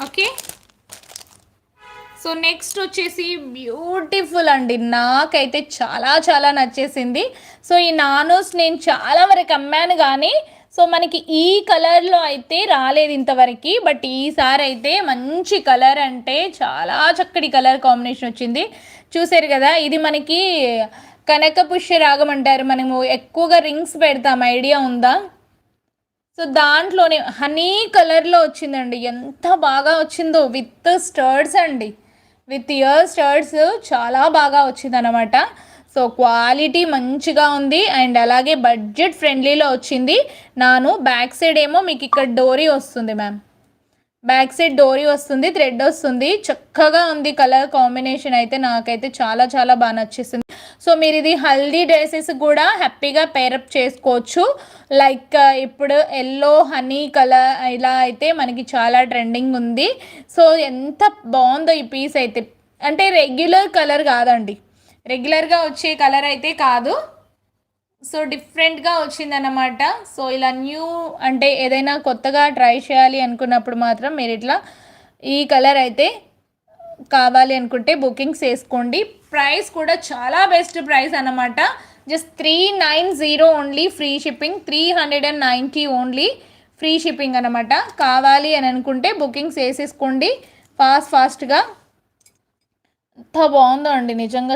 Okay. So next వచ్చేసి beautiful అండి, నాకైతే చాలా చాలా నచ్చేసింది. సో ఈ నానోస్ నేను చాలా వరకు అమ్మాను కానీ సో మనకి ఈ కలర్లో అయితే రాలేదు ఇంతవరకు. బట్ ఈసారి అయితే మంచి కలర్, అంటే చాలా చక్కటి కలర్ కాంబినేషన్ వచ్చింది. చూసారు కదా, ఇది మనకి కనక పుష్య రాగం అంటారు, మనము ఎక్కువగా రింగ్స్ పెడతాం, ఐడియా ఉందా? సో దాంట్లోనే హనీ కలర్లో వచ్చిందండి, ఎంత బాగా వచ్చిందో, విత్ స్టర్డ్స్ అండి, విత్ ఇయర్ స్టర్డ్స్ చాలా బాగా వచ్చిందనమాట. సో క్వాలిటీ మంచిగా ఉంది అండ్ అలాగే బడ్జెట్ ఫ్రెండ్లీలో వచ్చింది. బ్యాక్ సైడ్ ఏమో మీకు ఇక్కడ డోరీ వస్తుంది మ్యామ్, బ్యాక్ సైడ్ డోరీ వస్తుంది, థ్రెడ్ వస్తుంది, చక్కగా ఉంది కలర్ కాంబినేషన్ అయితే, నాకైతే చాలా చాలా బాగా నచ్చేసింది. సో మీరు ఇది హల్దీ డ్రెస్సెస్ కూడా హ్యాపీగా పేరప్ చేసుకోవచ్చు. లైక్ ఇప్పుడు ఎల్లో హనీ కలర్ ఇలా అయితే మనకి చాలా ట్రెండింగ్ ఉంది. సో ఎంత బాగుందో ఈ పీస్ అయితే, అంటే రెగ్యులర్ కలర్ కాదండి, రెగ్యులర్గా వచ్చే కలర్ అయితే కాదు. సో డిఫరెంట్గా వచ్చిందన్నమాట. సో ఇలా న్యూ అంటే ఏదైనా కొత్తగా ట్రై చేయాలి అనుకున్నప్పుడు మాత్రం మీరు ఇట్లా ఈ కలర్ అయితే కావాలి అనుకుంటే బుకింగ్స్ వేసుకోండి. ప్రైస్ కూడా చాలా బెస్ట్ ప్రైస్ అన్నమాట, just 390 only, free shipping 390 only, free shipping అనమాట. కావాలి అని అనుకుంటే బుకింగ్స్ వేసేసుకోండి ఫాస్ట్గా. ఎంత బాగుందో అండి నిజంగా.